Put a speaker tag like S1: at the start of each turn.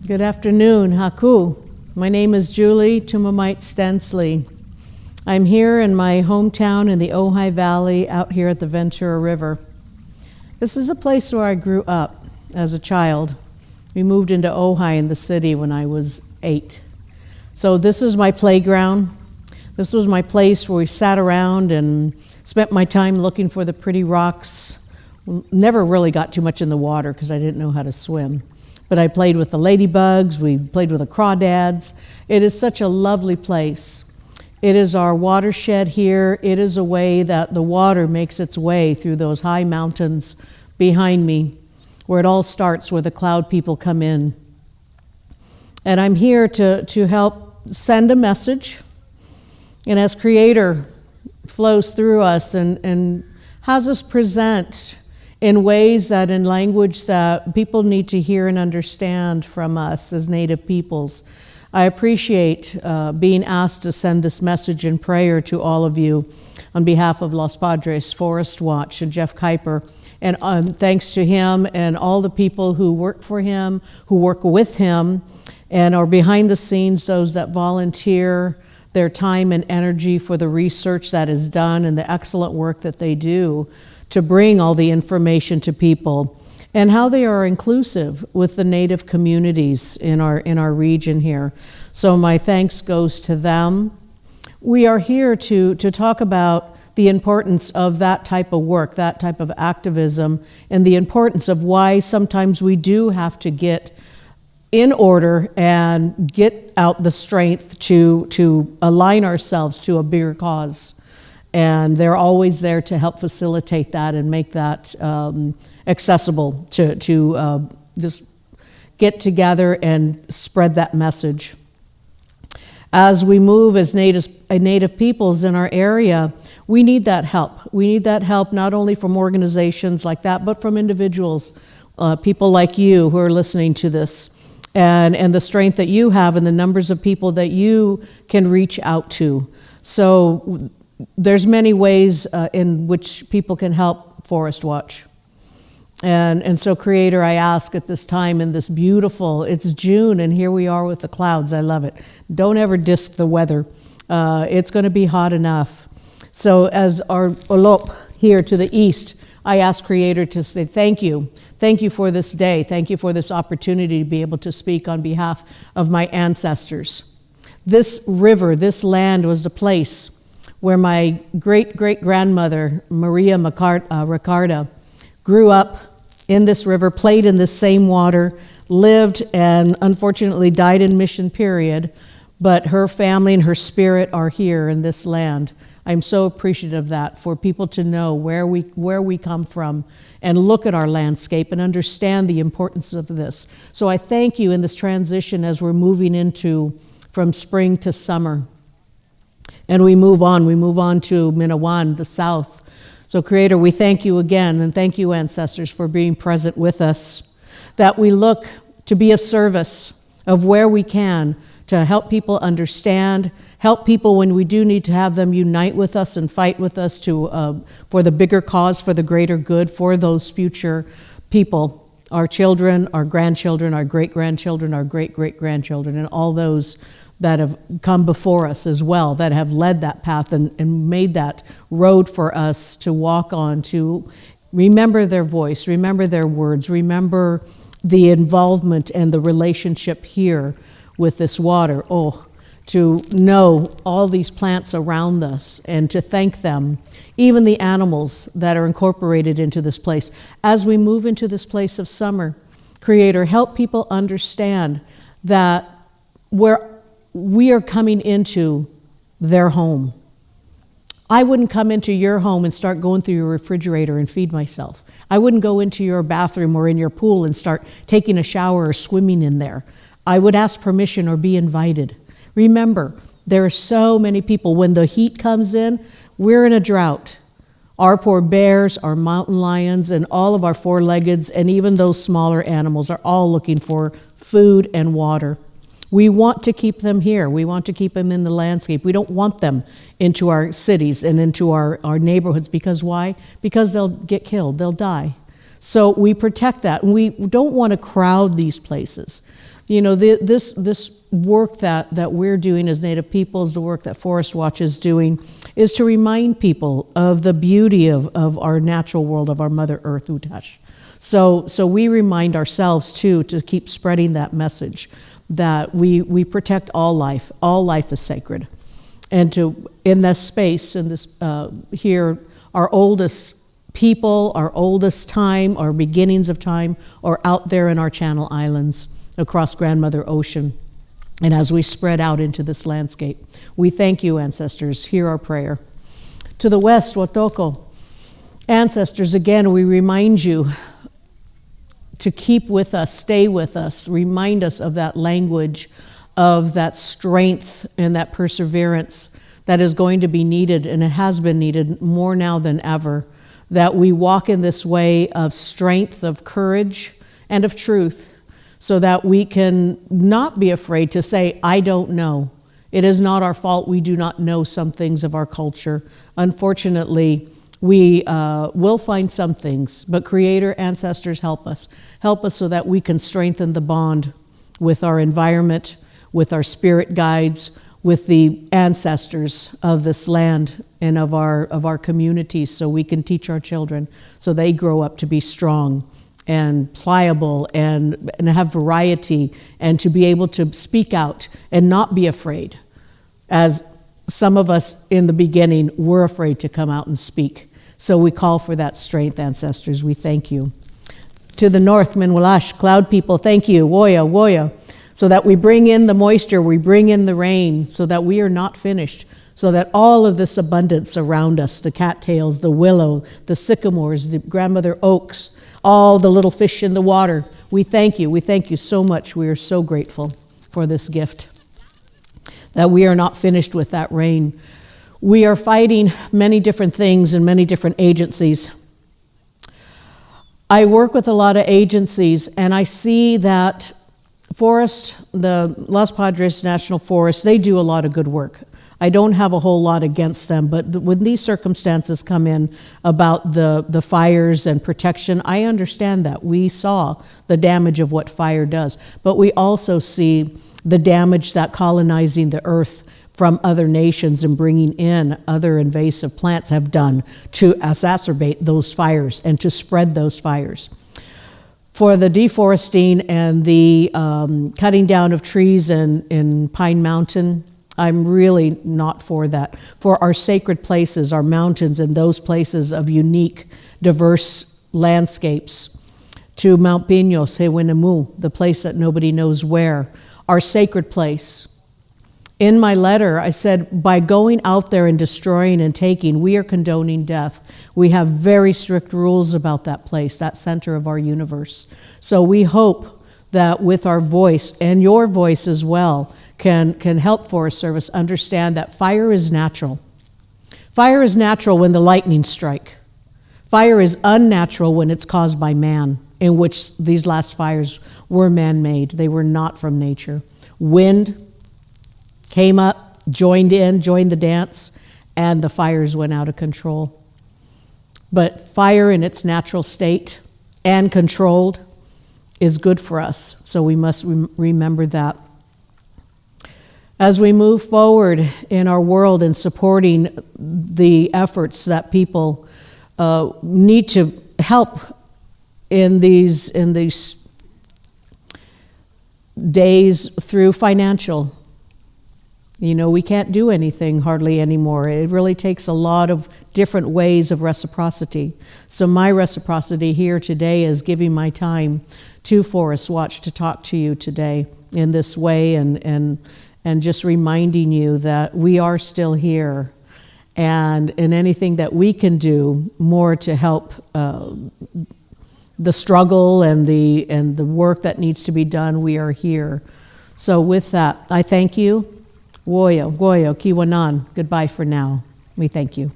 S1: Good afternoon, Haku. My name is Julie Tumamait-Stenslie. I'm here in my hometown in the Ojai Valley out here at the Ventura River. This is a place where I grew up as a child. We moved into Ojai in the city when I was 8. So this is my playground. This was my place where we sat around and spent my time looking for the pretty rocks. Never really got too much in the water because I didn't know how to swim. But I played with the ladybugs, we played with the crawdads. It is such a lovely place. It is our watershed here. It is a way that the water makes its way through those high mountains behind me, where it all starts, where the cloud people come in. And I'm here to help send a message. And as Creator flows through us and has us present in ways that, in language that people need to hear and understand from us as Native peoples. I appreciate being asked to send this message in prayer to all of you on behalf of Los Padres Forest Watch and Jeff Kuiper. And thanks to him and all the people who work for him, who work with him, and are behind the scenes, those that volunteer their time and energy for the research that is done and the excellent work that they do to bring all the information to people, and how they are inclusive with the Native communities in our region here. So my thanks goes to them. We are here to talk about the importance of that type of work, that type of activism, and the importance of why sometimes we do have to get in order and get out the strength to align ourselves to a bigger cause. And they're always there to help facilitate that and make that accessible to just get together and spread that message. As we move as Native peoples in our area, we need that help. We need that help not only from organizations like that, but from individuals, people like you who are listening to this, and the strength that you have and the numbers of people that you can reach out to. So there's many ways in which people can help Forest Watch. And so Creator, I ask at this time in this beautiful, it's June and here we are with the clouds, I love it. Don't ever disk the weather. It's gonna be hot enough. So as our Olop here to the east, I ask Creator to say thank you. Thank you for this day. Thank you for this opportunity to be able to speak on behalf of my ancestors. This river, this land was the place where my great-great-grandmother, Maria Ricarda, grew up in this river, played in this same water, lived and unfortunately died in Mission Period, but her family and her spirit are here in this land. I'm so appreciative of that, for people to know where we come from and look at our landscape and understand the importance of this. So I thank you in this transition as we're moving from spring to summer. And we move on to Minawan, the south. So Creator, we thank you again, and thank you, ancestors, for being present with us, that we look to be of service of where we can to help people understand, help people when we do need to have them unite with us and fight with us for the bigger cause, for the greater good, for those future people, our children, our grandchildren, our great-grandchildren, our great-great-grandchildren, and all those that have come before us as well, that have led that path and made that road for us to walk on, to remember their voice, remember their words, remember the involvement and the relationship here with this water. Oh, to know all these plants around us and to thank them, even the animals that are incorporated into this place. As we move into this place of summer, Creator, help people understand that we are coming into their home. I wouldn't come into your home and start going through your refrigerator and feed myself. I wouldn't go into your bathroom or in your pool and start taking a shower or swimming in there. I would ask permission or be invited. Remember, there are so many people. When the heat comes in, we're in a drought. Our poor bears, our mountain lions, and all of our four-leggeds, and even those smaller animals are all looking for food and water. We want to keep them here. We want to keep them in the landscape. We don't want them into our cities and into our neighborhoods. Because why? Because they'll get killed. They'll die. So we protect that. And we don't want to crowd these places. You know, this work that we're doing as Native peoples, the work that Forest Watch is doing, is to remind people of the beauty of our natural world, of our Mother Earth, Utash. So we remind ourselves, too, to keep spreading that message, that we protect all life. All life is sacred. And in this space, in this here, our oldest people, our oldest time, our beginnings of time, are out there in our Channel Islands, across Grandmother Ocean. And as we spread out into this landscape, we thank you, ancestors. Hear our prayer. To the west, Watoko. Ancestors, again, we remind you to keep with us, stay with us, remind us of that language, of that strength and that perseverance that is going to be needed, and it has been needed more now than ever, that we walk in this way of strength, of courage, and of truth, so that we can not be afraid to say, I don't know. It is not our fault we do not know some things of our culture. Unfortunately, we will find some things, but Creator, ancestors, help us. Help us so that we can strengthen the bond with our environment, with our spirit guides, with the ancestors of this land and of our communities, so we can teach our children, so they grow up to be strong and pliable and have variety, and to be able to speak out and not be afraid, as some of us in the beginning were afraid to come out and speak. So we call for that strength, ancestors. We thank you. To the north, Minwalash, cloud people, thank you. Woya, woya. So that we bring in the moisture, we bring in the rain, so that we are not finished, so that all of this abundance around us, the cattails, the willow, the sycamores, the grandmother oaks, all the little fish in the water, we thank you. We thank you so much. We are so grateful for this gift, that we are not finished with that rain. We are fighting many different things in many different agencies. I work with a lot of agencies, and I see that the Los Padres National Forest, they do a lot of good work. I don't have a whole lot against them, but when these circumstances come in about the fires and protection, I understand that. We saw the damage of what fire does, but we also see the damage that colonizing the earth from other nations and bringing in other invasive plants have done to exacerbate those fires and to spread those fires. For the deforesting and the cutting down of trees in Pine Mountain, I'm really not for that. For our sacred places, our mountains, and those places of unique, diverse landscapes, to Mount Pinos, Hewinemu, the place that nobody knows where, our sacred place. In my letter, I said, by going out there and destroying and taking, we are condoning death. We have very strict rules about that place, that center of our universe. So we hope that with our voice, and your voice as well, can help Forest Service understand that fire is natural. Fire is natural when the lightning strike. Fire is unnatural when it's caused by man, in which these last fires were man-made. They were not from nature. Wind came up, joined the dance, and the fires went out of control. But fire in its natural state and controlled is good for us, so we must remember that. As we move forward in our world in supporting the efforts that people need to help in these days through financial. You know, we can't do anything hardly anymore. It really takes a lot of different ways of reciprocity. So my reciprocity here today is giving my time to Forest Watch to talk to you today in this way, and just reminding you that we are still here, and anything that we can do more to help the struggle and the work that needs to be done, we are here. So with that, I thank you. Woyo, Goyo, Kiwanan, goodbye for now. We thank you.